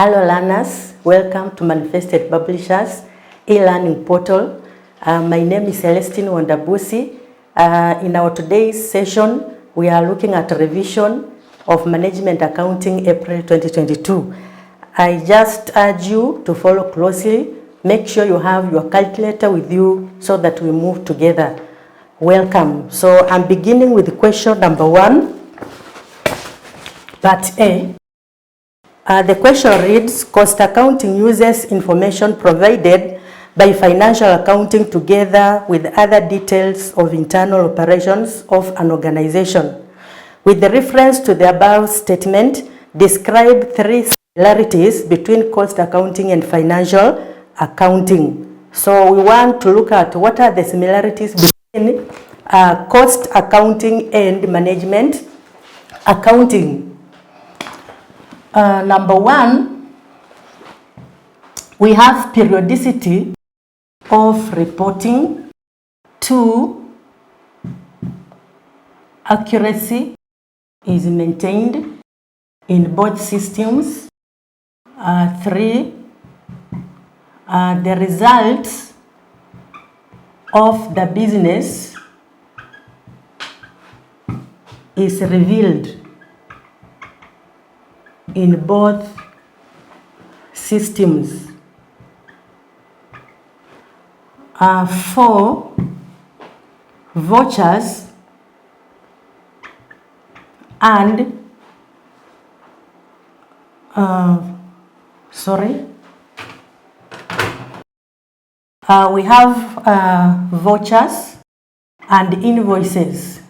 Hello learners, welcome to Manifested Publishers e-learning portal. My name is Celestine Wandabusi. In our today's session, we are looking at a revision of Management Accounting April 2022. I just urge you to follow closely. Make sure you have your calculator with you so that we move together. Welcome. So I'm beginning with question number 1, part A. The question reads, cost accounting uses information provided by financial accounting together with other details of internal operations of an organization. With the reference to the above statement, describe 3 similarities between cost accounting and financial accounting. So we want to look at what are the similarities between cost accounting and management accounting. Number 1, we have periodicity of reporting. 2, accuracy is maintained in both systems. 3, the results of the business is revealed in both systems. 4, vouchers and we have vouchers and invoices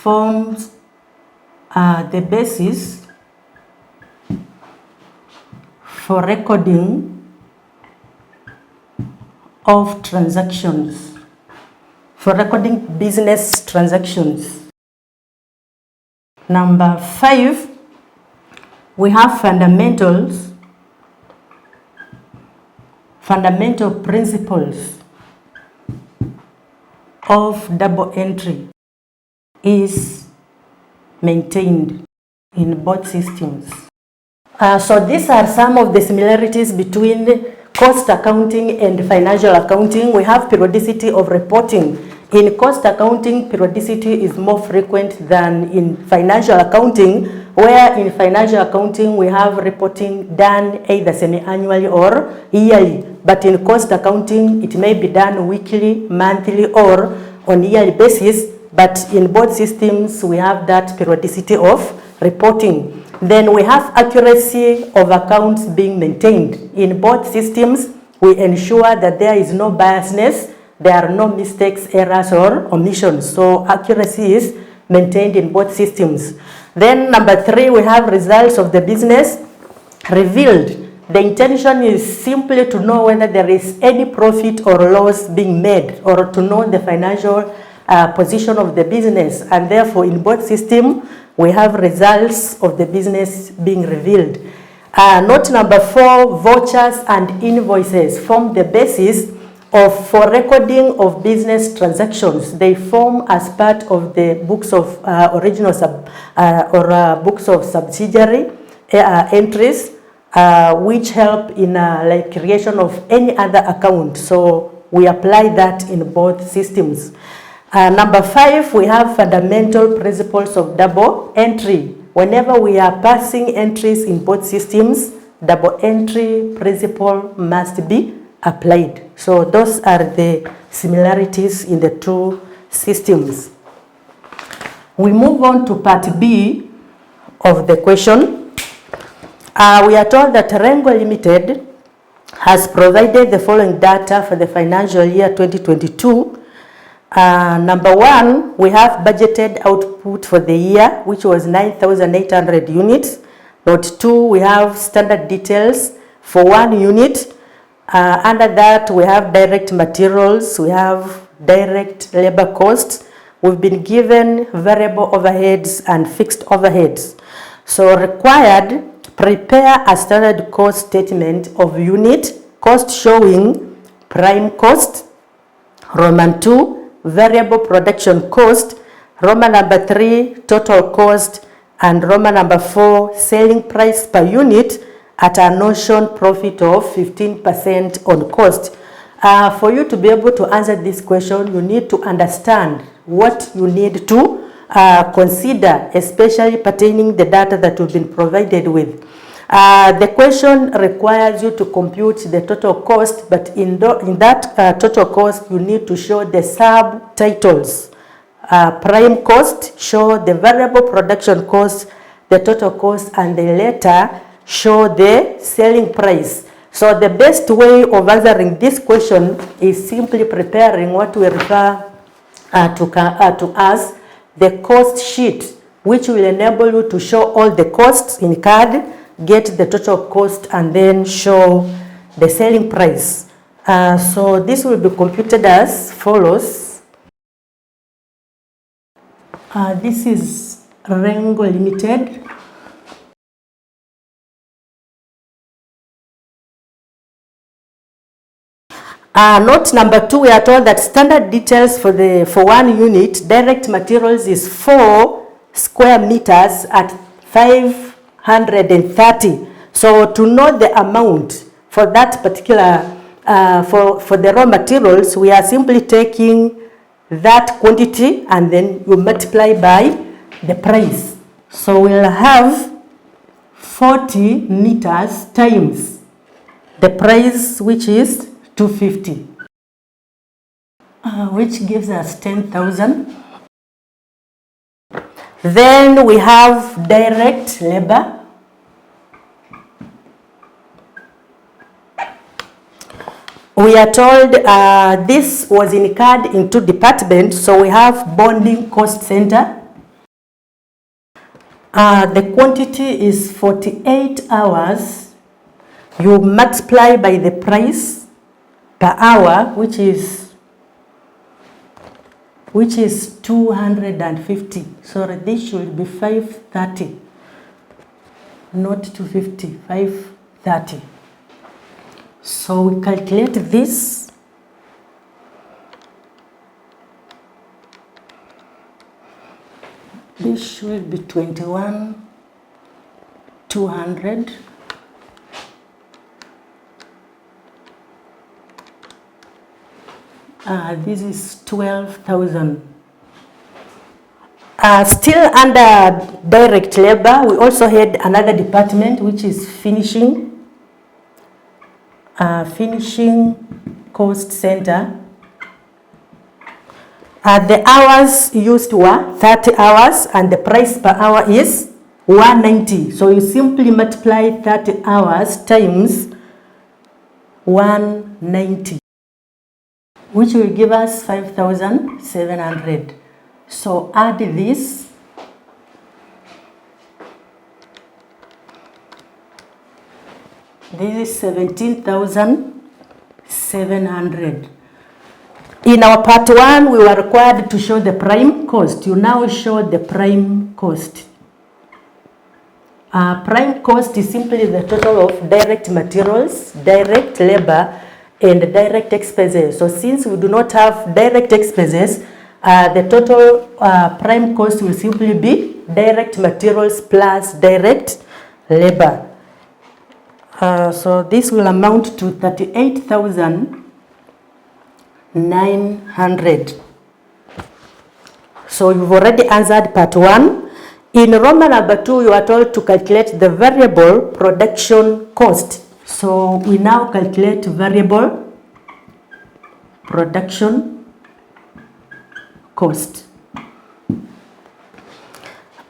forms the basis for recording of transactions, for recording business transactions. Number 5, we have fundamental principles of double entry is maintained in both systems. So these are some of the similarities between cost accounting and financial accounting. We have periodicity of reporting. In cost accounting, periodicity is more frequent than in financial accounting, where in financial accounting we have reporting done either semi-annually or yearly. But in cost accounting, it may be done weekly, monthly, or on yearly basis. But in both systems, we have that periodicity of reporting. Then we have accuracy of accounts being maintained. In both systems, we ensure that there is no biasness, there are no mistakes, errors, or omissions. So accuracy is maintained in both systems. Then number 3, we have results of the business revealed. The intention is simply to know whether there is any profit or loss being made, or to know the financial position of the business. And therefore, in both systems, we have results of the business being revealed. Note number 4, vouchers and invoices form the basis for recording of business transactions. They form as part of the books of books of subsidiary entries, which help in like creation of any other account. So we apply that in both systems. Number 5, we have fundamental principles of double entry. Whenever we are passing entries in both systems, double entry principle must be applied. So those are the similarities in the 2 systems. We move on to part B of the question. We are told that Rengo Limited has provided the following data for the financial year 2022. Number 1, we have budgeted output for the year, which was 9,800 units. Note 2, we have standard details for 1 unit. Under that, we have direct materials, we have direct labor costs. We've been given variable overheads and fixed overheads. So required, prepare a standard cost statement of unit, cost showing prime cost, Roman 2, variable production cost, Roman number 3, total cost, And Roman number 4, selling price per unit at a notion profit of 15% on cost. For you to be able to answer this question, you need to understand what you need to consider, especially pertaining the data that you've been provided with. The question requires you to compute the total cost, but in that total cost, you need to show the subtitles. Prime cost, show the variable production cost, the total cost, and the latter show the selling price. So the best way of answering this question is simply preparing what we refer to as the cost sheet, which will enable you to show all the costs in CAD, get the total cost, and then show the selling price. So this will be computed as follows. This is Rengo Limited. Note number 2, we are told that standard details for 1 unit direct materials is 4 square meters at 530. So to know the amount for that particular, for the raw materials, we are simply taking that quantity and then you multiply by the price. So we'll have 40 meters times the price, which is 250, which gives us 10,000. Then we have direct labor. We are told this was in CAD in 2 departments, so we have bonding cost center. The quantity is 48 hours. You multiply by the price per hour, which is 250. Sorry, this should be 530, not 250, 530. So we calculate this. This should be 21,200. This is 12,000. Still under direct labor, we also had another department which is finishing cost center. The hours used were 30 hours and the price per hour is 190. So you simply multiply 30 hours times 190. Which will give us 5,700. So add this. This is 17,700. In our part 1, we were required to show the prime cost. You now show the prime cost. Prime cost is simply the total of direct materials, direct labor, and direct expenses. So since we do not have direct expenses, the total prime cost will simply be direct materials plus direct labor. So this will amount to 38,900. So you've already answered part 1. In Roman number 2, you are told to calculate the variable production cost. So we now calculate variable production cost.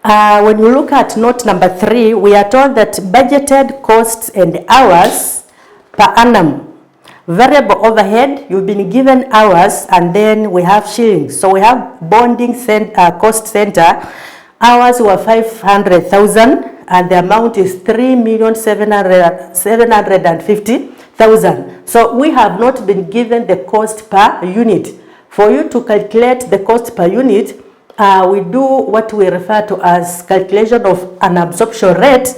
When you look at note number 3, we are told that budgeted costs and hours per annum. Variable overhead, you've been given hours, and then we have shillings. So we have bonding cost center. Hours were 500,000 and the amount is 3,750,000. So we have not been given the cost per unit. For you to calculate the cost per unit, we do what we refer to as calculation of an absorption rate,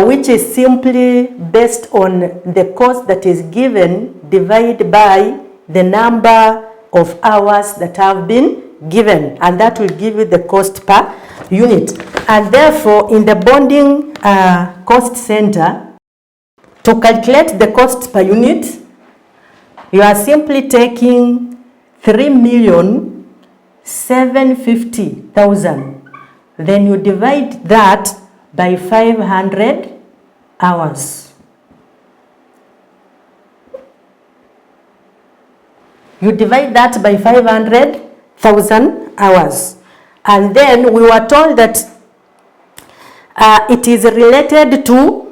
which is simply based on the cost that is given divided by the number of hours that have been given, and that will give you the cost per unit. And therefore, in the bonding cost center, to calculate the cost per unit, you are simply taking 3,750,000. Then you divide that by 500 hours. You divide that by 500,000 hours. And then we were told that it is related to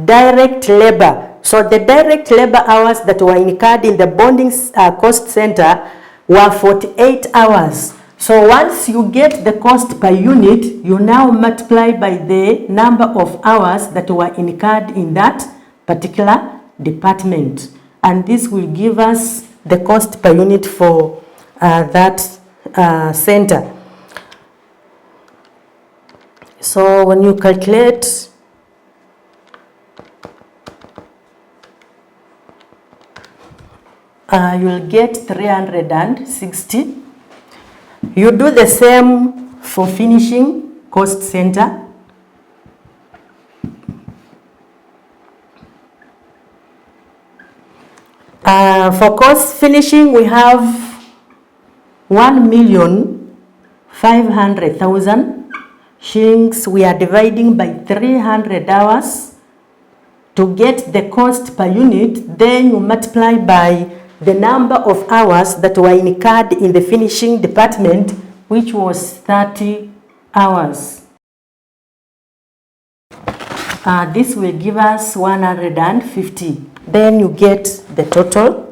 direct labor. So the direct labor hours that were incurred in the bonding cost center were 48 hours. So once you get the cost per unit, you now multiply by the number of hours that were incurred in that particular department. And this will give us the cost per unit for that center. So when you calculate, you'll get 360. You do the same for finishing cost center. For cost finishing, we have 1,500,000 shillings. We are dividing by 300 hours to get the cost per unit. Then you multiply by the number of hours that were incurred in the finishing department, which was 30 hours. This will give us 150. Then you get the total.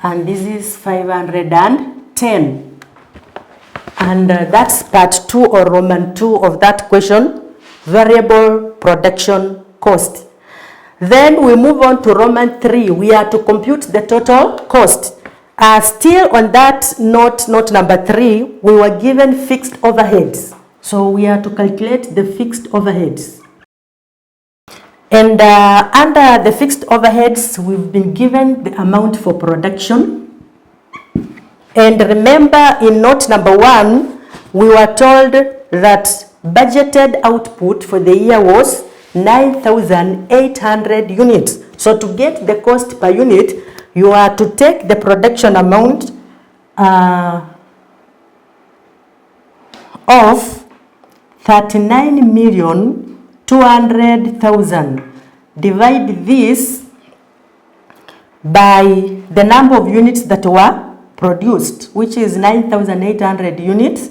And this is 510. And that's part 2 or Roman 2 of that question, variable production cost. Then we move on to Roman 3. We are to compute the total cost. Still on that note number 3, we were given fixed overheads. So we are to calculate the fixed overheads. And under the fixed overheads, we've been given the amount for production. And remember, in note number 1, we were told that budgeted output for the year was 9,800 units. So to get the cost per unit, you are to take the production amount of 39,200,000. Divide this by the number of units that were produced, which is 9,800 units.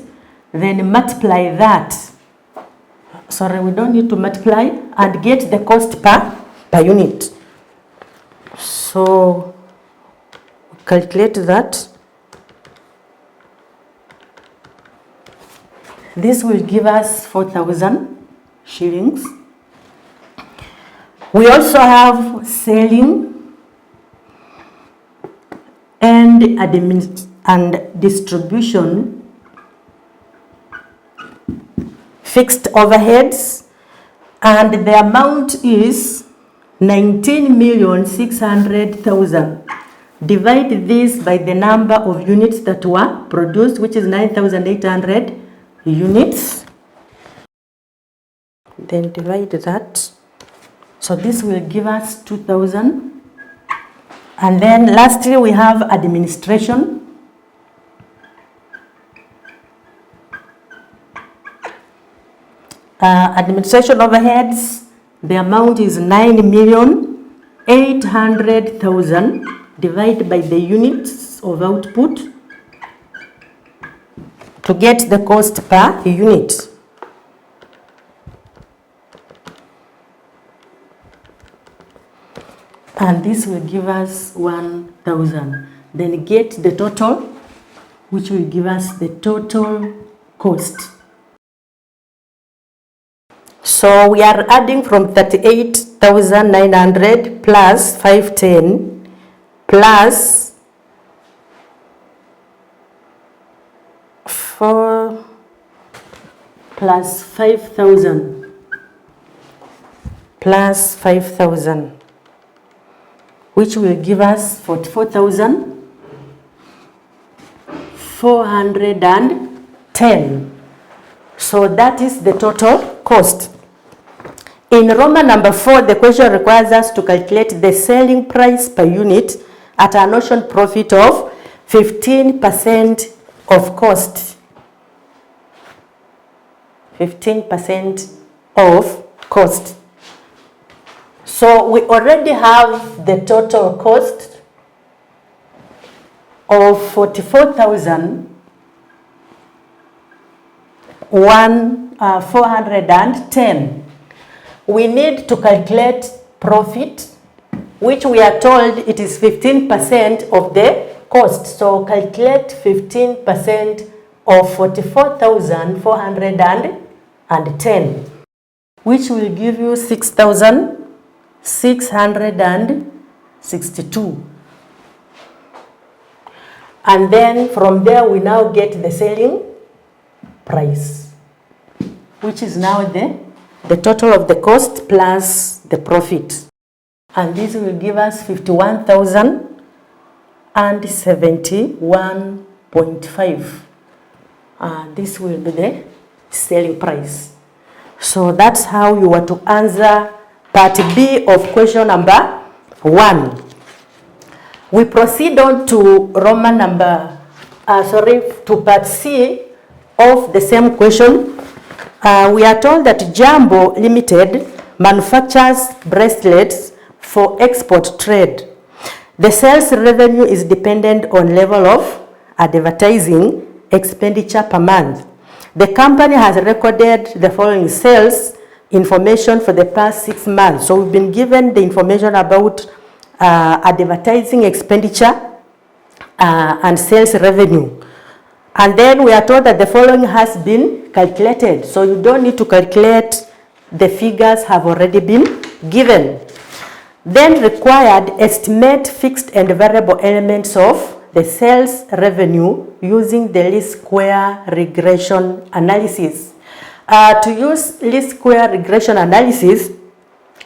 Then multiply that. Sorry, we don't need to multiply, and get the cost per unit. So calculate that. This will give us 4,000 shillings. We also have selling and distribution, fixed overheads, and the amount is 19,600,000. Divide this by the number of units that were produced, which is 9,800 units. Then divide that. So this will give us 2,000. And then lastly, we have administration. Administration overheads, the amount is 9,800,000. Divided by the units of output to get the cost per unit. And this will give us 1,000. Then get the total, which will give us the total cost. So we are adding from 38,900 plus 510 plus 4 plus 5,000 plus 5,000, which will give us 44,000. 410. So that is the total cost. In Roman number 4, the question requires us to calculate the selling price per unit at a notion profit of 15% of cost. 15% of cost. So we already have the total cost of 44,410. We need to calculate profit, which we are told it is 15% of the cost. So calculate 15% of 44,410, which will give you 6,662. And then from there we now get the selling price, which is now the total of the cost plus the profit. And this will give us 51,071.5. This will be the selling price. So that's how you want to answer part B of question number 1. We proceed on to Roman number, to part C of the same question. We are told that Jumbo Limited manufactures bracelets for export trade. The sales revenue is dependent on level of advertising expenditure per month. The company has recorded the following sales information for the past 6 months. So we've been given the information about advertising expenditure and sales revenue. And then we are told that the following has been calculated. So you don't need to calculate, the figures have already been given. Then required, estimate fixed and variable elements of the sales revenue using the least square regression analysis. To use least square regression analysis,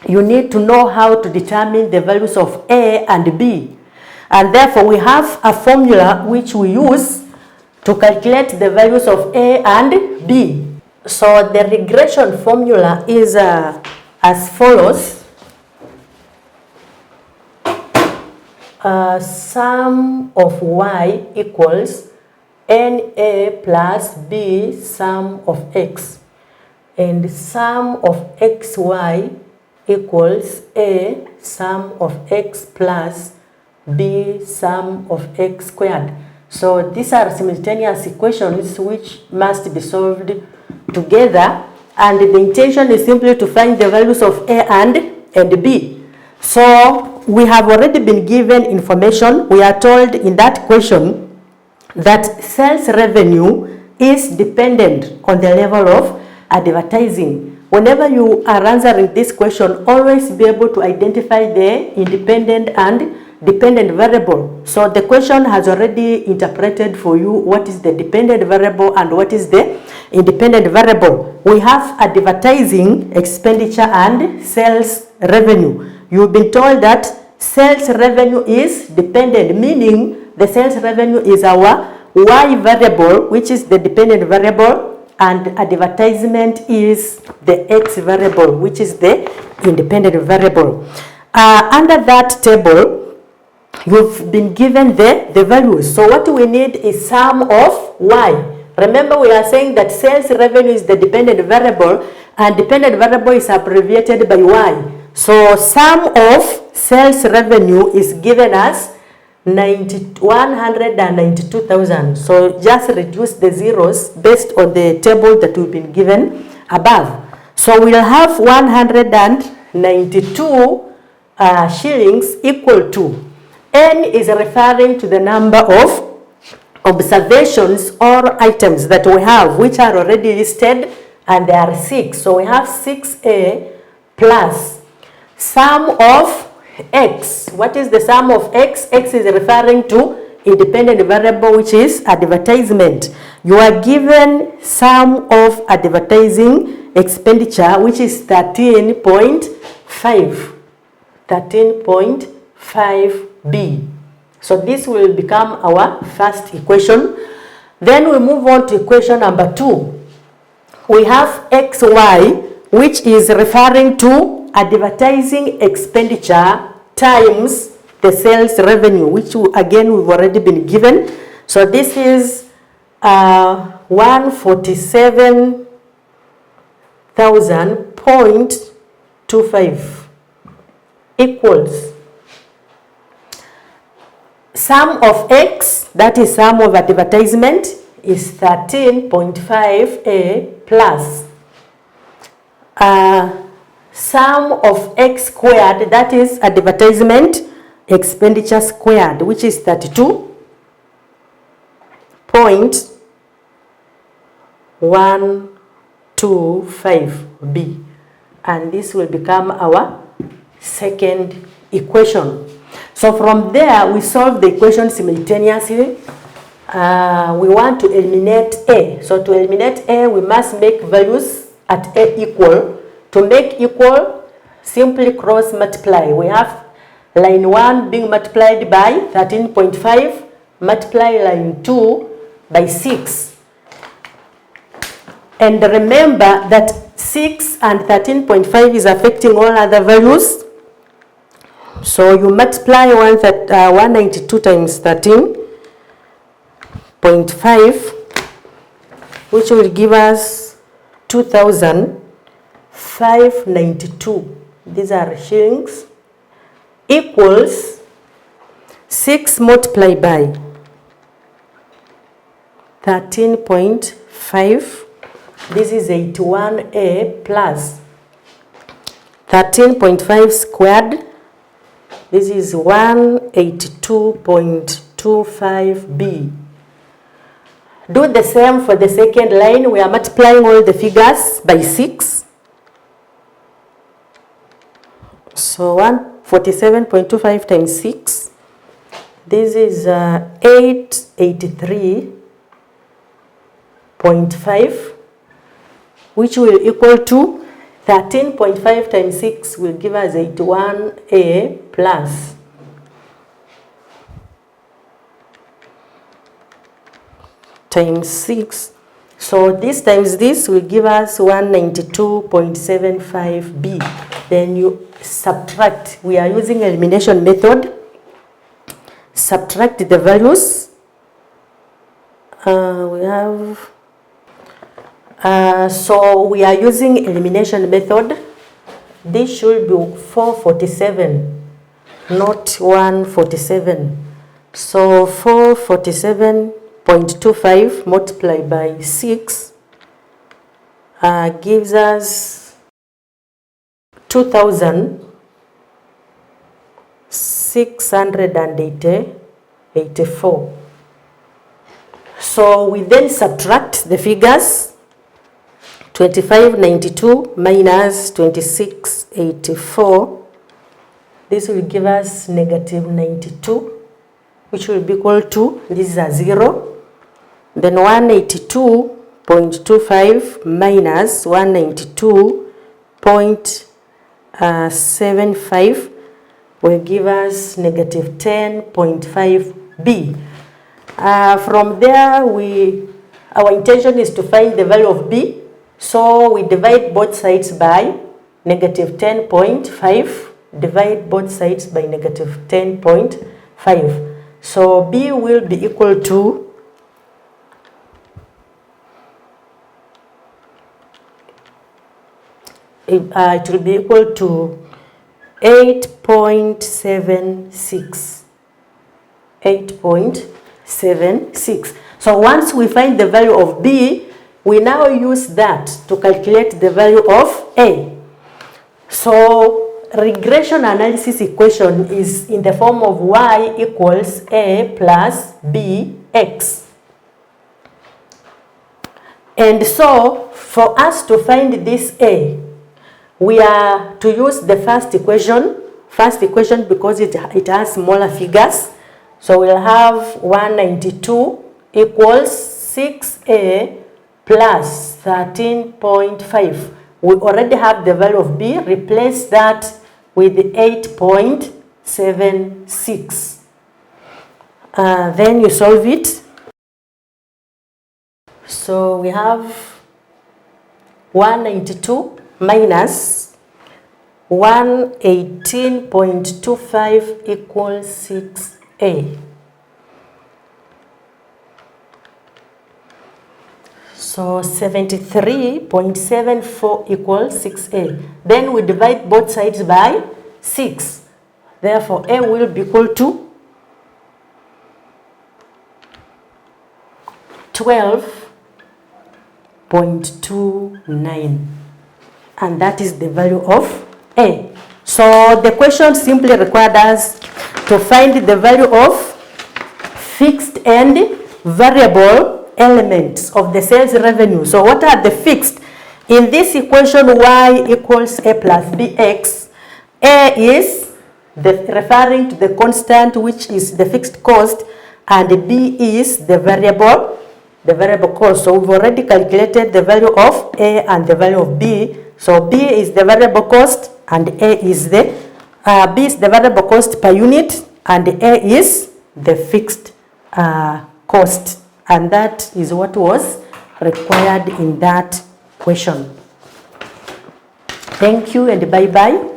you need to know how to determine the values of A and B. And therefore we have a formula which we use to calculate the values of A and B. So the regression formula is as follows. Sum of y equals NA plus B sum of x, and sum of xy equals A sum of x plus B sum of x squared. So these are simultaneous equations which must be solved together, and the intention is simply to find the values of A and B. So we have already been given information. We are told in that question that sales revenue is dependent on the level of advertising. Whenever you are answering this question, always be able to identify the independent and dependent variable. So the question has already interpreted for you what is the dependent variable and what is the independent variable. We have advertising expenditure and sales revenue. You've been told that sales revenue is dependent, meaning the sales revenue is our y variable, which is the dependent variable, and advertisement is the x variable, which is the independent variable. Under that table, you've been given the values. So what we need is sum of y. Remember, we are saying that sales revenue is the dependent variable, and dependent variable is abbreviated by y. So sum of sales revenue is given as 192,000. So just reduce the zeros based on the table that we've been given above. So we'll have 192 shillings equal to, N is referring to the number of observations or items that we have, which are already listed, and there are 6. So we have 6A plus sum of X. What is the sum of X? X is referring to independent variable, which is advertisement. You are given sum of advertising expenditure, which is 13.5. 13.5B. So this will become our first equation. Then we move on to equation number 2. We have XY, which is referring to advertising expenditure times the sales revenue, which again we've already been given. So this is 147,000.25 equals sum of X, that is sum of advertisement, is 13.5A plus sum of X squared, that is advertisement expenditure squared, which is 32.125B, and this will become our second equation. So from there we solve the equation simultaneously. We want to eliminate A. So to eliminate A, we must make values at A equal. To make equal, simply cross multiply. We have line 1 being multiplied by 13.5, multiply line 2 by 6. And remember that 6 and 13.5 is affecting all other values. So you multiply 192 times 13.5, which will give us 2,592. These are shillings, equals 6 multiplied by 13.5. This is 81A plus 13.5 squared. This is 182.25B. Do the same for the second line. We are multiplying all the figures by 6. So 147.25 times 6. This is 883.5, which will equal to 13.5 times 6 will give us 81A plus times 6. So this times this will give us 192.75B. Then you subtract. We are using elimination method. Subtract the values. So we are using elimination method. This should be 447, not 147. So 447.25 multiplied by 6 gives us 2,684. So we then subtract the figures. 2592 minus 2684. This will give us negative 92, which will be equal to, this is a 0. Then 182.25 minus 192.75 will give us negative 10.5B. From there, our intention is to find the value of B. So we divide both sides by negative 10.5. Divide both sides by negative 10.5. So B will be equal to it will be equal to 8.76. 8.76. So once we find the value of B, we now use that to calculate the value of A. So regression analysis equation is in the form of y equals A plus bx. And so for us to find this A, we are to use the first equation because it has smaller figures. So we'll have 192 equals 6A plus 13.5. We already have the value of B. Replace that with 8.76. Then you solve it. So we have 192 minus 118.25 equals 6A. So 73.74 equals 6A. Then we divide both sides by 6. Therefore, A will be equal to 12.29. And that is the value of A. So the question simply required us to find the value of fixed and variable elements of the sales revenue. So what are the fixed? In this equation, y equals a plus bx, a is referring to the constant, which is the fixed cost, and b is the variable cost. So we've already calculated the value of a and the value of b. So b is the variable cost and a is the b is the variable cost per unit and a is the fixed cost. And that is what was required in that question. Thank you and bye-bye.